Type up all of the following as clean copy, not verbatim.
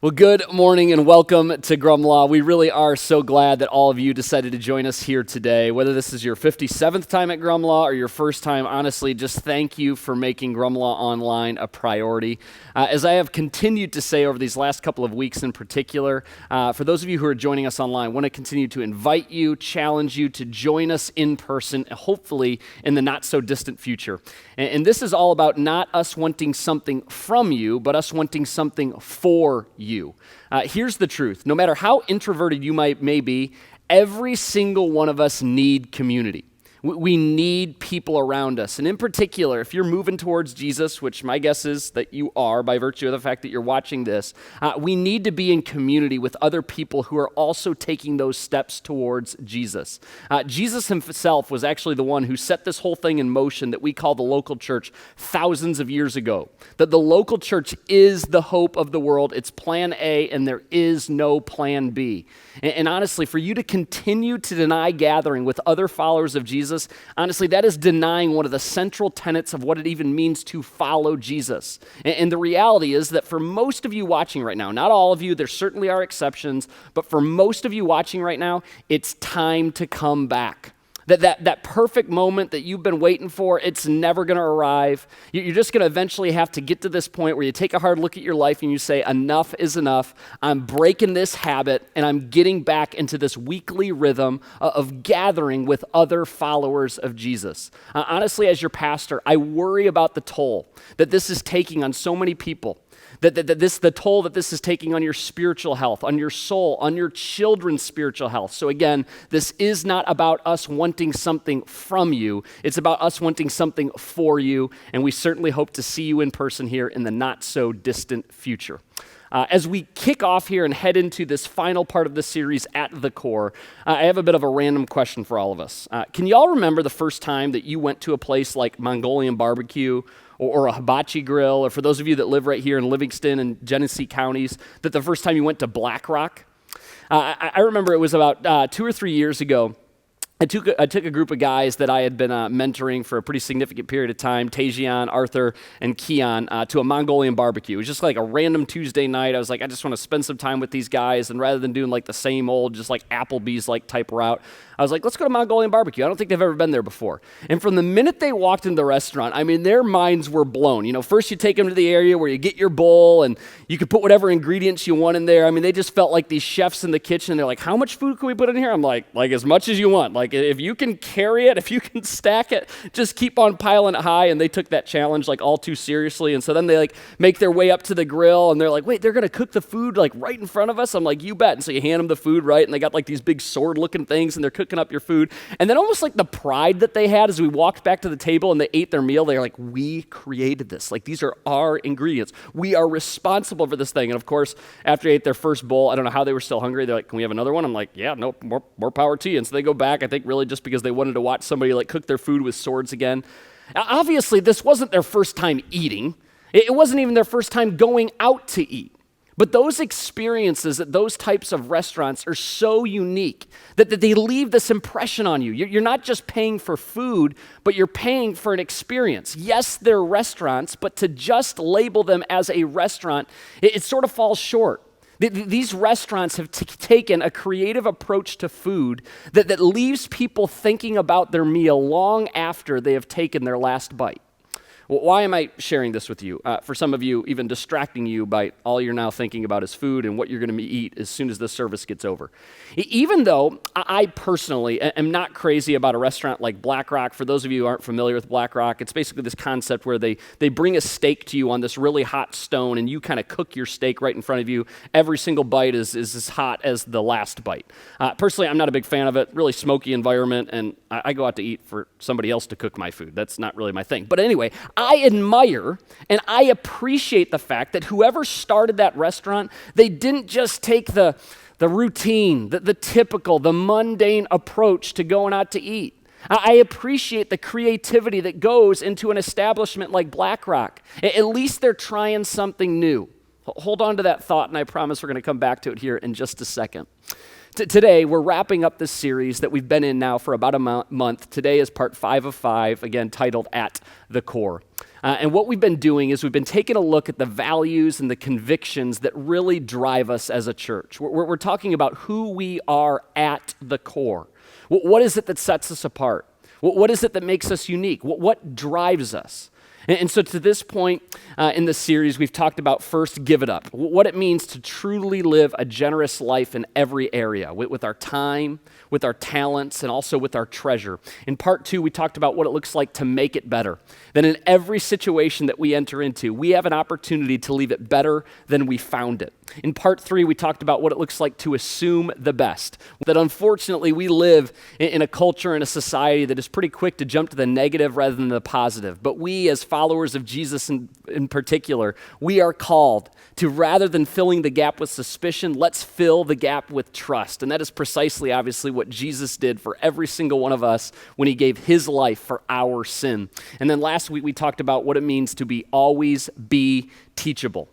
Well, good morning and welcome to Grumlaw. We really are so glad that all of you decided to join us here today. Whether this is your 57th time at Grumlaw or your first time, honestly, just thank you for making Grumlaw Online a priority. As I have continued to say over these last couple of weeks in particular, for those of you who are joining us online, I want to continue to invite you, challenge you to join us in person, hopefully in the not-so-distant future. And this is all about not us wanting something from you, but us wanting something for you. Here's the truth. No matter how introverted you may be, every single one of us need community. We need people around us. And in particular, if you're moving towards Jesus, which my guess is that you are by virtue of the fact that you're watching this, we need to be in community with other people who are also taking those steps towards Jesus. Jesus himself was actually the one who set this whole thing in motion that we call the local church thousands of years ago. That the local church is the hope of the world. It's plan A, and there is no plan B. And honestly, for you to continue to deny gathering with other followers of Jesus, honestly, that is denying one of the central tenets of what it even means to follow Jesus. And the reality is that for most of you watching right now, not all of you, there certainly are exceptions, but for most of you watching right now, it's time to come back. That perfect moment that you've been waiting for, it's never going to arrive. You're just going to eventually have to get to this point where you take a hard look at your life and you say, enough is enough. I'm breaking this habit and I'm getting back into this weekly rhythm of gathering with other followers of Jesus. Honestly, as your pastor, I worry about the toll that this is taking on so many people. The toll that this is taking on your spiritual health, on your soul, on your children's spiritual health. So again, this is not about us wanting something from you. It's about us wanting something for you, and we certainly hope to see you in person here in the not-so-distant future. As we kick off here and head into this final part of the series, At the Core, I have a bit of a random question for all of us. Can you all remember the first time that you went to a place like Mongolian barbecue or a hibachi grill, or for those of you that live right here in Livingston and Genesee counties, that the first time you went to Black Rock? I remember it was about 2 or 3 years ago. I took a group of guys that I had been mentoring for a pretty significant period of time, Tajian, Arthur, and Keon, to a Mongolian barbecue. It was just like a random Tuesday night. I was like, I just want to spend some time with these guys, and rather than doing like the same old, just like Applebee's like type route, I was like, let's go to Mongolian barbecue. I don't think they've ever been there before. And from the minute they walked into the restaurant, I mean, their minds were blown. You know, first you take them to the area where you get your bowl, and you can put whatever ingredients you want in there. I mean, they just felt like these chefs in the kitchen. They're like, how much food can we put in here? I'm like as much as you want. Like, if you can carry it, if you can stack it, just keep on piling it high. And they took that challenge like all too seriously. And so then they like make their way up to the grill, and they're like, wait, they're going to cook the food like right in front of us? I'm like, you bet. And so you hand them the food, right? And they got like these big sword looking things, and they're cooking up your food. And then almost like the pride that they had as we walked back to the table and they ate their meal, they're like, we created this. Like, these are our ingredients. We are responsible for this thing. And of course, after they ate their first bowl, I don't know how they were still hungry. They're like, can we have another one? I'm like, yeah, no, more power to you. And so they go back, I think really just because they wanted to watch somebody like cook their food with swords again. Obviously, this wasn't their first time eating. It wasn't even their first time going out to eat. But those experiences at those types of restaurants are so unique that they leave this impression on you. You're not just paying for food, but you're paying for an experience. Yes, they're restaurants, but to just label them as a restaurant, it sort of falls short. These restaurants have taken a creative approach to food that leaves people thinking about their meal long after they have taken their last bite. Well, why am I sharing this with you? For some of you, even distracting you by all you're now thinking about is food and what you're going to eat as soon as the service gets over. Even though I personally am not crazy about a restaurant like Black Rock. For those of you who aren't familiar with Black Rock, it's basically this concept where they bring a steak to you on this really hot stone, and you kind of cook your steak right in front of you. Every single bite is as hot as the last bite. Personally, I'm not a big fan of it. Really smoky environment, and I go out to eat for somebody else to cook my food. That's not really my thing. But anyway, I admire and I appreciate the fact that whoever started that restaurant, they didn't just take the routine, the typical, the mundane approach to going out to eat. I appreciate the creativity that goes into an establishment like Black Rock. At least they're trying something new. Hold on to that thought, and I promise we're going to come back to it here in just a second. Today, we're wrapping up this series that we've been in now for about a month. Today is part 5 of 5, again, titled At the Core. And what we've been doing is we've been taking a look at the values and the convictions that really drive us as a church. We're talking about who we are at the core. What is it that sets us apart? What is it that makes us unique? What drives us? And so to this point in the series, we've talked about first, give it up. What it means to truly live a generous life in every area, with our time, with our talents, and also with our treasure. In part 2, we talked about what it looks like to make it better. That in every situation that we enter into, we have an opportunity to leave it better than we found it. In part 3, we talked about what it looks like to assume the best. That unfortunately, we live in a culture and a society that is pretty quick to jump to the negative rather than the positive. But we, as followers of Jesus in particular, we are called to, rather than filling the gap with suspicion, let's fill the gap with trust. And that is precisely, obviously, what Jesus did for every single one of us when he gave his life for our sin. And then last week, we talked about what it means to always be teachable.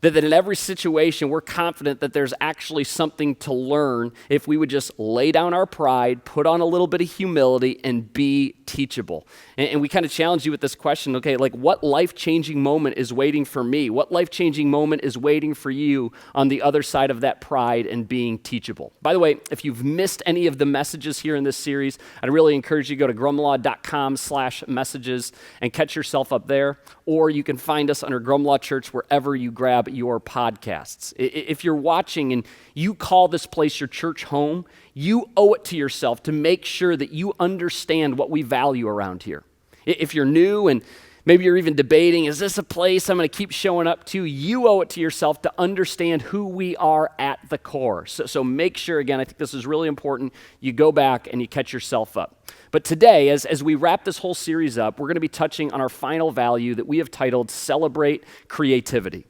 That in every situation, we're confident that there's actually something to learn if we would just lay down our pride, put on a little bit of humility, and be teachable. And we kind of challenge you with this question, okay, like what life-changing moment is waiting for me? What life-changing moment is waiting for you on the other side of that pride and being teachable? By the way, if you've missed any of the messages here in this series, I'd really encourage you to go to grumlaw.com/messages and catch yourself up there, or you can find us under Grumlaw Church wherever you grab your podcasts. If you're watching and you call this place your church home, you owe it to yourself to make sure that you understand what we value around here. If you're new and maybe you're even debating, is this a place I'm going to keep showing up to? You owe it to yourself to understand who we are at the core. So make sure, again, I think this is really important, you go back and you catch yourself up. But today, as we wrap this whole series up, we're going to be touching on our final value that we have titled Celebrate Creativity.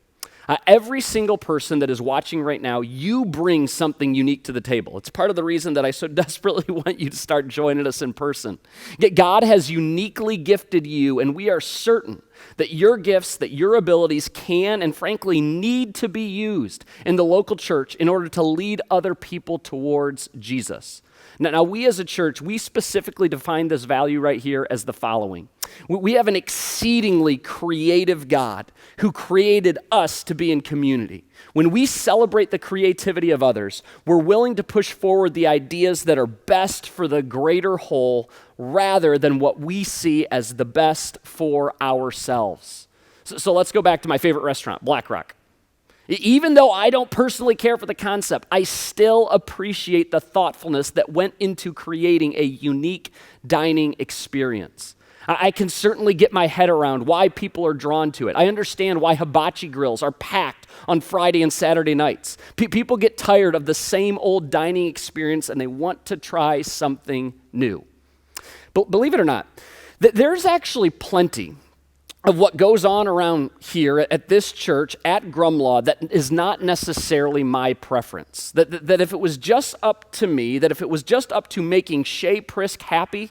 Every single person that is watching right now, you bring something unique to the table. It's part of the reason that I so desperately want you to start joining us in person. God has uniquely gifted you, and we are certain that your gifts, that your abilities can and frankly need to be used in the local church in order to lead other people towards Jesus. Now, we as a church, we specifically define this value right here as the following. We have an exceedingly creative God who created us to be in community. When we celebrate the creativity of others, we're willing to push forward the ideas that are best for the greater whole rather than what we see as the best for ourselves. So let's go back to my favorite restaurant, Black Rock. Even though I don't personally care for the concept, I still appreciate the thoughtfulness that went into creating a unique dining experience. I can certainly get my head around why people are drawn to it. I understand why hibachi grills are packed on Friday and Saturday nights. People get tired of the same old dining experience and they want to try something new. But believe it or not, there's actually plenty of what goes on around here at this church, at Grumlaw, that is not necessarily my preference. That if it was just up to me, that if it was just up to making Shay Prisk happy,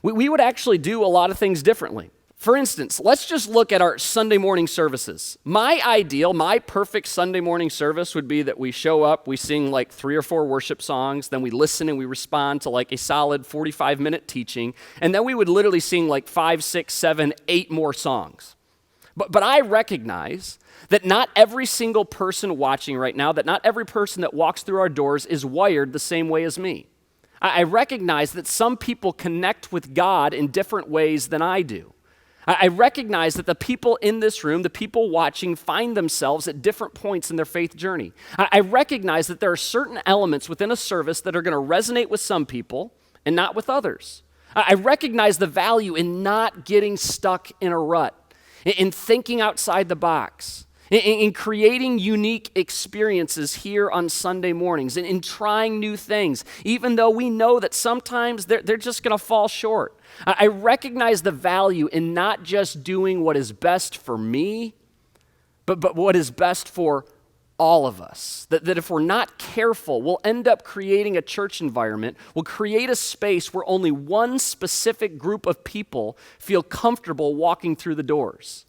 we would actually do a lot of things differently. For instance, let's just look at our Sunday morning services. My perfect Sunday morning service would be that we show up, we sing like 3 or 4 worship songs, then we listen and we respond to like a solid 45-minute teaching, and then we would literally sing like 5, 6, 7, 8 more songs. But I recognize that not every single person watching right now, that not every person that walks through our doors is wired the same way as me. I recognize that some people connect with God in different ways than I do. I recognize that the people in this room, the people watching, find themselves at different points in their faith journey. I recognize that there are certain elements within a service that are going to resonate with some people and not with others. I recognize the value in not getting stuck in a rut, in thinking outside the box, in creating unique experiences here on Sunday mornings, and in trying new things, even though we know that sometimes they're just going to fall short. I recognize the value in not just doing what is best for me, but what is best for all of us. That if we're not careful, we'll end up creating a church environment, we'll create a space where only one specific group of people feel comfortable walking through the doors.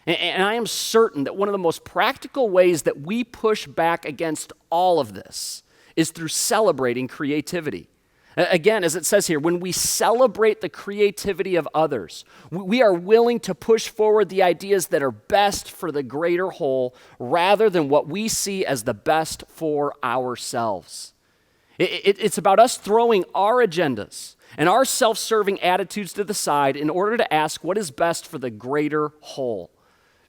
And I am certain that one of the most practical ways that we push back against all of this is through celebrating creativity. Again, as it says here, when we celebrate the creativity of others, we are willing to push forward the ideas that are best for the greater whole rather than what we see as the best for ourselves. It's about us throwing our agendas and our self-serving attitudes to the side in order to ask what is best for the greater whole.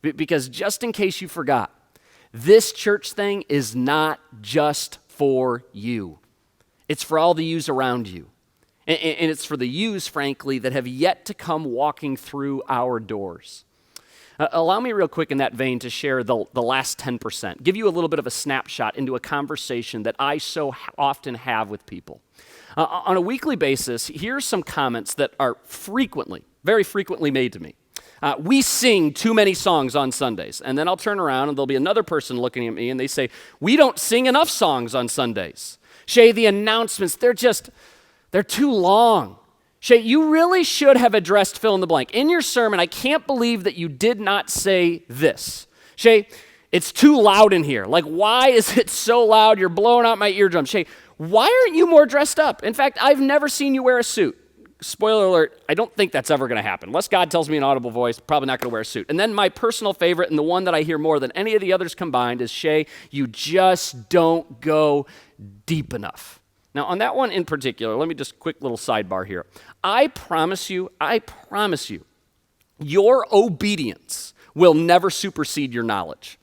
Because just in case you forgot, this church thing is not just for you. It's for all the yous around you. And it's for the yous, frankly, that have yet to come walking through our doors. Allow me real quick in that vein to share the last 10%. Give you a little bit of a snapshot into a conversation that I so often have with people. On a weekly basis, here's some comments that are very frequently made to me. We sing too many songs on Sundays. And then I'll turn around and there'll be another person looking at me and they say, we don't sing enough songs on Sundays. Shay, the announcements, they're too long. Shay, you really should have addressed fill in the blank. In your sermon, I can't believe that you did not say this. Shay, it's too loud in here. Like, why is it so loud? You're blowing out my eardrums. Shay, why aren't you more dressed up? In fact, I've never seen you wear a suit. Spoiler alert, I don't think that's ever going to happen. Unless God tells me an audible voice, probably not going to wear a suit. And then my personal favorite, and the one that I hear more than any of the others combined, is Shay, you just don't go deep enough. Now, on that one in particular, let me just quick little sidebar here. I promise you, your obedience will never supersede your knowledge.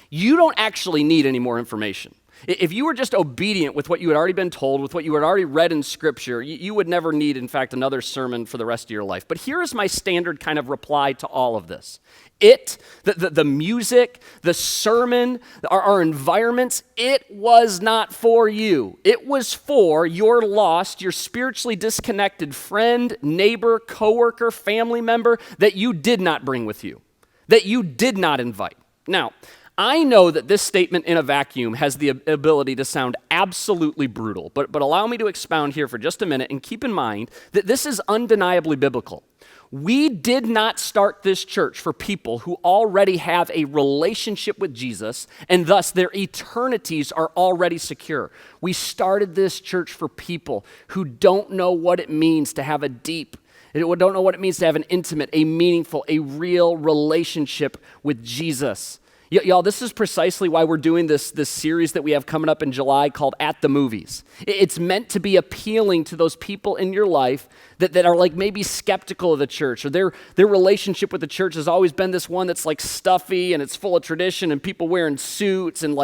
You don't actually need any more information. If you were just obedient with what you had already been told, with what you had already read in Scripture, you would never need, in fact, another sermon for the rest of your life. But here is my standard kind of reply to all of this. The music, the sermon, our environments, it was not for you. It was for your lost, your spiritually disconnected friend, neighbor, coworker, family member that you did not bring with you, that you did not invite. Now, I know that this statement in a vacuum has the ability to sound absolutely brutal, but allow me to expound here for just a minute and keep in mind that this is undeniably biblical. We did not start this church for people who already have a relationship with Jesus and thus their eternities are already secure. We started this church for people who don't know what it means to have a deep, don't know what it means to have an intimate, a meaningful, a real relationship with Jesus. Y'all, this is precisely why we're doing this series that we have coming up in July called At the Movies. It's meant to be appealing to those people in your life that are like maybe skeptical of the church, or their relationship with the church has always been this one that's like stuffy and it's full of tradition and people wearing suits and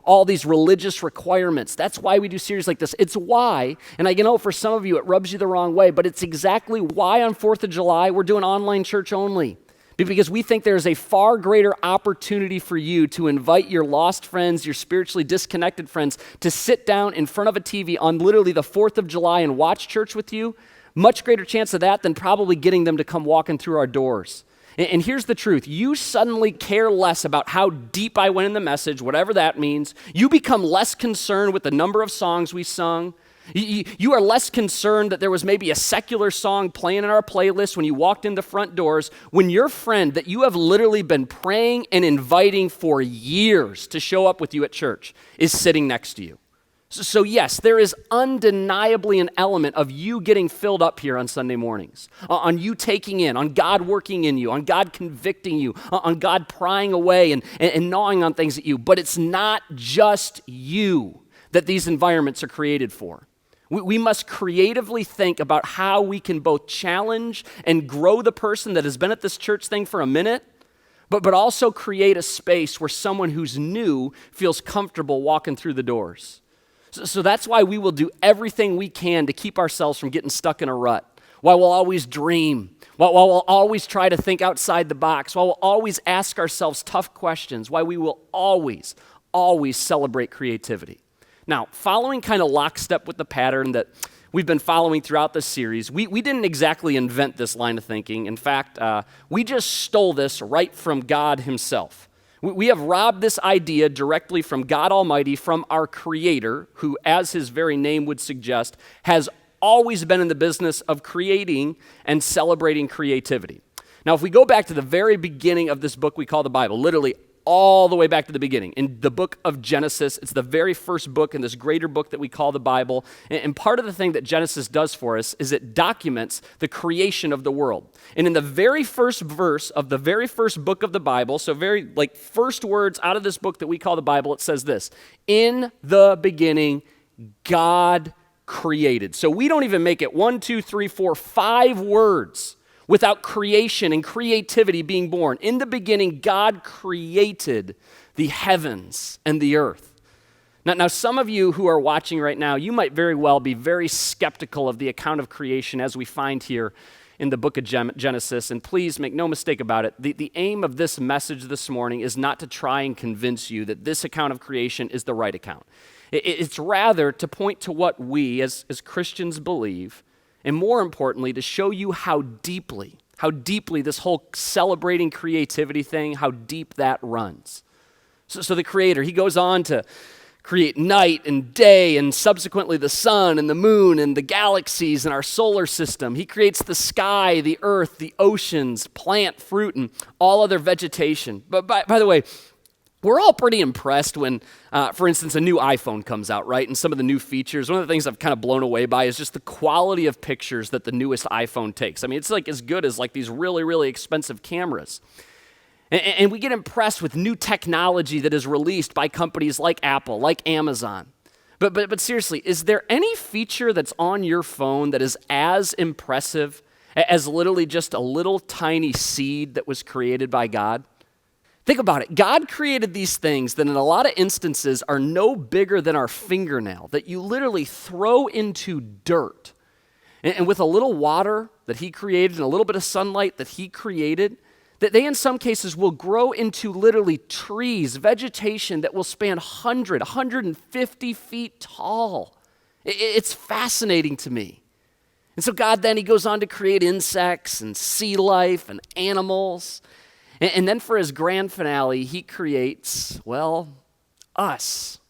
all these religious requirements. That's why we do series like this. It's why, and I know for some of you it rubs you the wrong way, but it's exactly why on 4th of July we're doing online church only. Because we think there's a far greater opportunity for you to invite your lost friends, your spiritually disconnected friends, to sit down in front of a TV on literally the 4th of July and watch church with you. Much greater chance of that than probably getting them to come walking through our doors. And here's the truth. You suddenly care less about how deep I went in the message, whatever that means. You become less concerned with the number of songs we sung. You are less concerned that there was maybe a secular song playing in our playlist when you walked in the front doors, when your friend that you have literally been praying and inviting for years to show up with you at church is sitting next to you. So yes, there is undeniably an element of you getting filled up here on Sunday mornings, on you taking in, on God working in you, on God convicting you, on God prying away and gnawing on things at you. But it's not just you that these environments are created for. We must creatively think about how we can both challenge and grow the person that has been at this church thing for a minute, but also create a space where someone who's new feels comfortable walking through the doors. So that's why we will do everything we can to keep ourselves from getting stuck in a rut, why we'll always dream, while we'll always try to think outside the box, while we'll always ask ourselves tough questions, why we will always celebrate creativity. Now, following kind of lockstep with the pattern that we've been following throughout this series, we didn't exactly invent this line of thinking. In fact, we just stole this right from God himself. We have robbed this idea directly from God Almighty, from our Creator, who, as his very name would suggest, has always been in the business of creating and celebrating creativity. Now, if we go back to the very beginning of this book we call the Bible, literally all the way back to the beginning. In the book of Genesis, it's the very first book in this greater book that we call the Bible. And part of the thing that Genesis does for us is it documents the creation of the world. And in the very first verse of the very first book of the Bible, so very first words out of this book that we call the Bible, it says this: in the beginning, God created. So we don't even make it 1, 2, 3, 4, 5 words without creation and creativity being born. In the beginning, God created the heavens and the earth. Now, some of you who are watching right now, you might very well be very skeptical of the account of creation as we find here in the book of Genesis. And please make no mistake about it, the aim of this message this morning is not to try and convince you that this account of creation is the right account. It's rather to point to what we as Christians believe, and more importantly, to show you how deeply this whole celebrating creativity thing, how deep that runs. So the Creator, he goes on to create night and day and subsequently the sun and the moon and the galaxies in our solar system. He creates the sky, the earth, the oceans, plant, fruit, and all other vegetation. But by the way, we're all pretty impressed when, for instance, a new iPhone comes out, right? And some of the new features. One of the things I've kind of blown away by is just the quality of pictures that the newest iPhone takes. I mean, it's as good as these really, really expensive cameras. And we get impressed with new technology that is released by companies like Apple, like Amazon. But seriously, is there any feature that's on your phone that is as impressive as literally just a little tiny seed that was created by God? Think about it. God created these things that in a lot of instances are no bigger than our fingernail, that you literally throw into dirt. And with a little water that he created and a little bit of sunlight that he created, that they in some cases will grow into literally trees, vegetation that will span 150 feet tall. It's fascinating to me. And so God then, he goes on to create insects and sea life and animals. And then for his grand finale, he creates, us.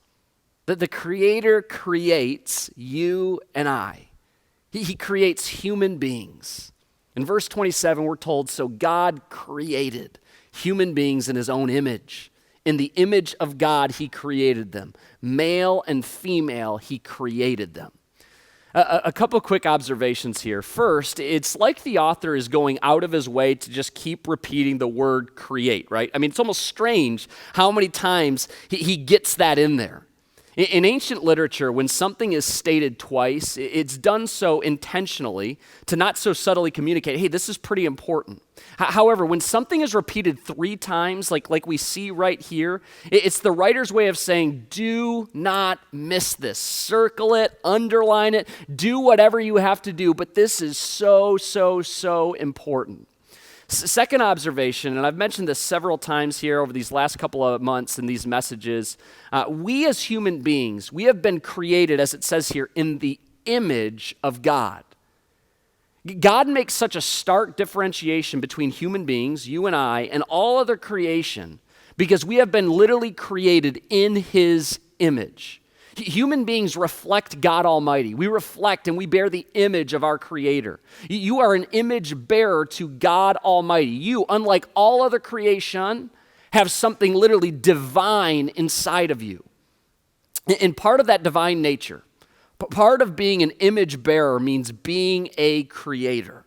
That the Creator creates you and I. He creates human beings. In verse 27, we're told, so God created human beings in his own image. In the image of God, he created them. Male and female, he created them. A couple quick observations here. First, it's like the author is going out of his way to just keep repeating the word create, right? I mean, it's almost strange how many times he gets that in there. In ancient literature, when something is stated twice, it's done so intentionally to not so subtly communicate, hey, this is pretty important. However, when something is repeated 3 times, like we see right here, it's the writer's way of saying, do not miss this. Circle it, underline it, do whatever you have to do, but this is so important. Second observation, and I've mentioned this several times here over these last couple of months in these messages, we as human beings, we have been created, as it says here, in the image of God. God makes such a stark differentiation between human beings, you and I, and all other creation because we have been literally created in his image. Human beings reflect God Almighty. We reflect and we bear the image of our Creator. You are an image bearer to God Almighty. You, unlike all other creation, have something literally divine inside of you. And part of that divine nature, part of being an image bearer means being a creator.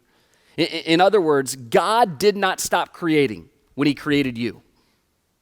In other words, God did not stop creating when he created you.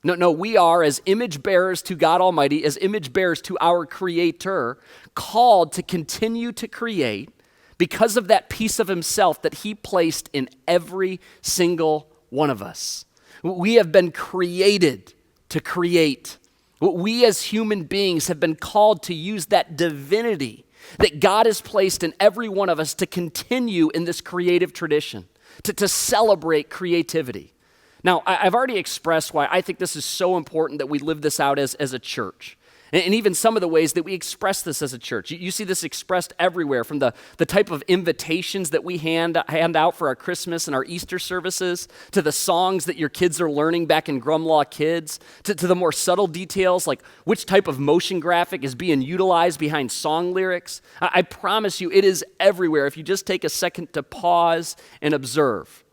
No, we are, as image bearers to God Almighty, as image bearers to our Creator, called to continue to create because of that piece of himself that he placed in every single one of us. We have been created to create. We as human beings have been called to use that divinity that God has placed in every one of us to continue in this creative tradition, to celebrate creativity. Now, I've already expressed why I think this is so important that we live this out as a church. And even some of the ways that we express this as a church. You see this expressed everywhere, from the type of invitations that we hand out for our Christmas and our Easter services, to the songs that your kids are learning back in Grumlaw Kids, to the more subtle details like which type of motion graphic is being utilized behind song lyrics. I promise you it is everywhere if you just take a second to pause and observe.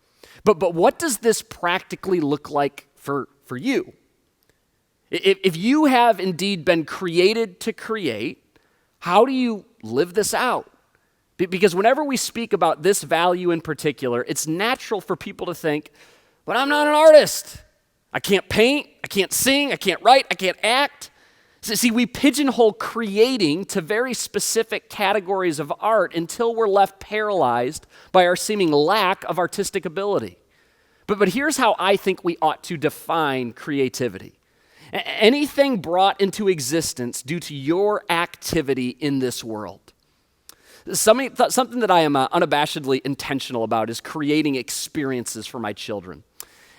But what does this practically look like for you? If you have indeed been created to create, how do you live this out? Because whenever we speak about this value in particular, it's natural for people to think, but I'm not an artist. I can't paint, I can't sing, I can't write, I can't act. So, see, we pigeonhole creating to very specific categories of art until we're left paralyzed by our seeming lack of artistic ability. But here's how I think we ought to define creativity. Anything brought into existence due to your activity in this world. Something that I am unabashedly intentional about is creating experiences for my children.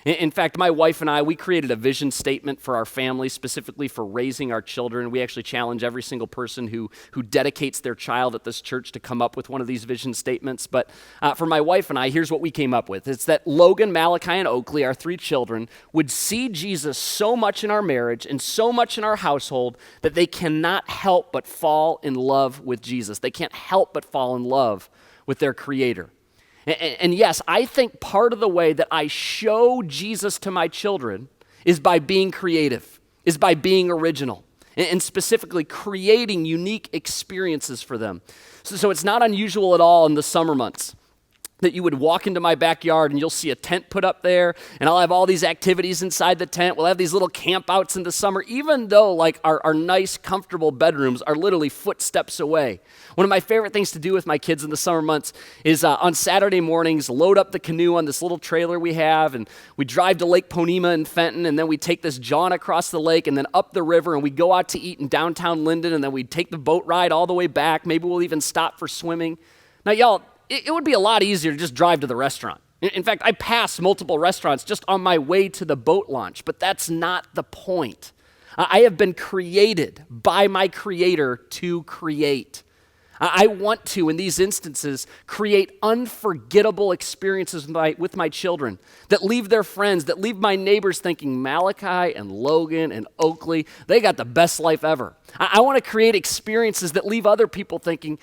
In fact, my wife and I, we created a vision statement for our family, specifically for raising our children. We actually challenge every single person who dedicates their child at this church to come up with one of these vision statements. But for my wife and I, here's what we came up with. It's that Logan, Malachi, and Oakley, our 3 children, would see Jesus so much in our marriage and so much in our household that they cannot help but fall in love with Jesus. They can't help but fall in love with their Creator. And yes, I think part of the way that I show Jesus to my children is by being creative, is by being original, and specifically creating unique experiences for them. So it's not unusual at all in the summer months that you would walk into my backyard and you'll see a tent put up there, and I'll have all these activities inside the tent. We'll have these little campouts in the summer, even though like our nice, comfortable bedrooms are literally footsteps away. One of my favorite things to do with my kids in the summer months is on Saturday mornings, load up the canoe on this little trailer we have, and we drive to Lake Ponema in Fenton, and then we take this jaunt across the lake and then up the river, and we go out to eat in downtown Linden, and then we take the boat ride all the way back. Maybe we'll even stop for swimming. Now, y'all, it would be a lot easier to just drive to the restaurant. In fact, I pass multiple restaurants just on my way to the boat launch, but that's not the point. I have been created by my Creator to create. I want to, in these instances, create unforgettable experiences with my children that leave their friends, that leave my neighbors thinking Malachi and Logan and Oakley, they got the best life ever. I want to create experiences that leave other people thinking,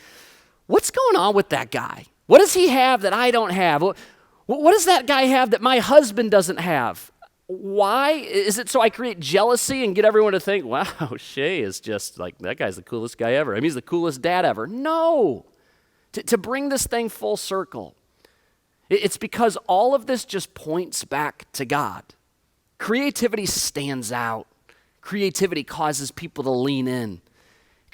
what's going on with that guy? What does he have that I don't have? What does that guy have that my husband doesn't have? Why? Is it so I create jealousy and get everyone to think, wow, Shay is just like, that guy's the coolest guy ever. I mean, he's the coolest dad ever. No. To bring this thing full circle, it's because all of this just points back to God. Creativity stands out. Creativity causes people to lean in.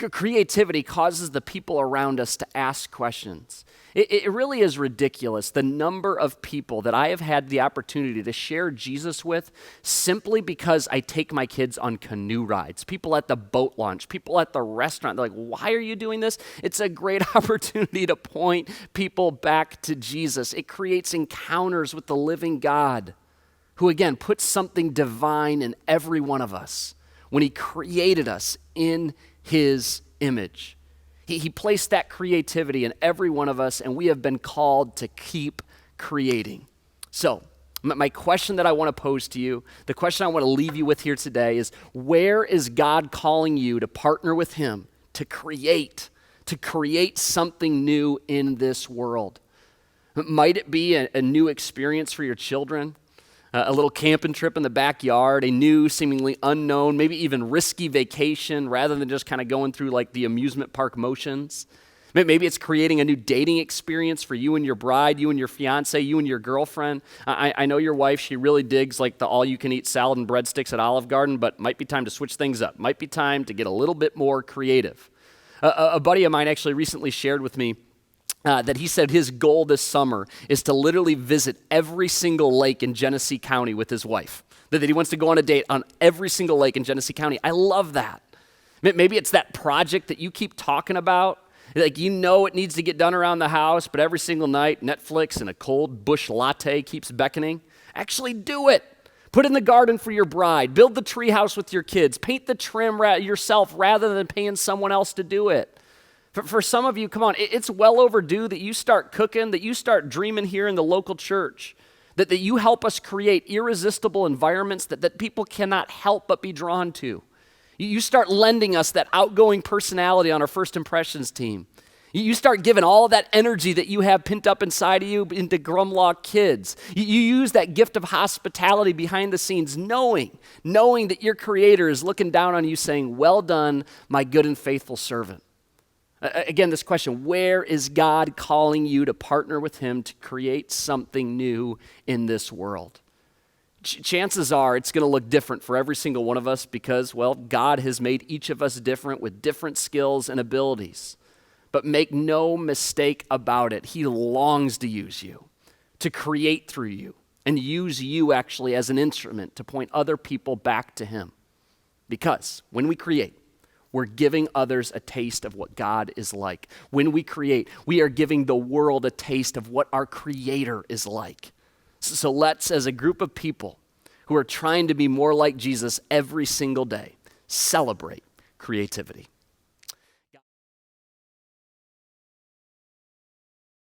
Creativity causes the people around us to ask questions. It really is ridiculous, the number of people that I have had the opportunity to share Jesus with simply because I take my kids on canoe rides, people at the boat launch, people at the restaurant. They're like, why are you doing this? It's a great opportunity to point people back to Jesus. It creates encounters with the living God, who again puts something divine in every one of us when he created us in his image. He placed that creativity in every one of us, and we have been called to keep creating. So, my question that I want to pose to you, the question I want to leave you with here today is, where is God calling you to partner with him to create something new in this world? Might it be a new experience for your children? A little camping trip in the backyard, a new, seemingly unknown, maybe even risky vacation rather than just kind of going through like the amusement park motions. Maybe it's creating a new dating experience for you and your bride, you and your fiance, you and your girlfriend. I know your wife, she really digs like the all-you-can-eat salad and breadsticks at Olive Garden, but might be time to switch things up. Might be time to get a little bit more creative. A buddy of mine actually recently shared with me that he said his goal this summer is to literally visit every single lake in Genesee County with his wife. That he wants to go on a date on every single lake in Genesee County. I love that. Maybe it's that project that you keep talking about. Like, you know it needs to get done around the house, but every single night, Netflix and a cold bush latte keeps beckoning. Actually do it. Put in the garden for your bride. Build the tree house with your kids. Paint the trim yourself rather than paying someone else to do it. For some of you, come on, it's well overdue that you start cooking, that you start dreaming here in the local church, that you help us create irresistible environments that people cannot help but be drawn to. You start lending us that outgoing personality on our First Impressions team. You start giving all of that energy that you have pent up inside of you into Grumlaw Kids. You use that gift of hospitality behind the scenes, knowing that your Creator is looking down on you saying, well done, my good and faithful servant. Again, this question, where is God calling you to partner with him to create something new in this world? Chances are it's going to look different for every single one of us because, well, God has made each of us different with different skills and abilities. But make no mistake about it, he longs to use you, to create through you, and use you actually as an instrument to point other people back to him. Because when we create, we're giving others a taste of what God is like. When we create, we are giving the world a taste of what our Creator is like. So let's, as a group of people who are trying to be more like Jesus every single day, celebrate creativity.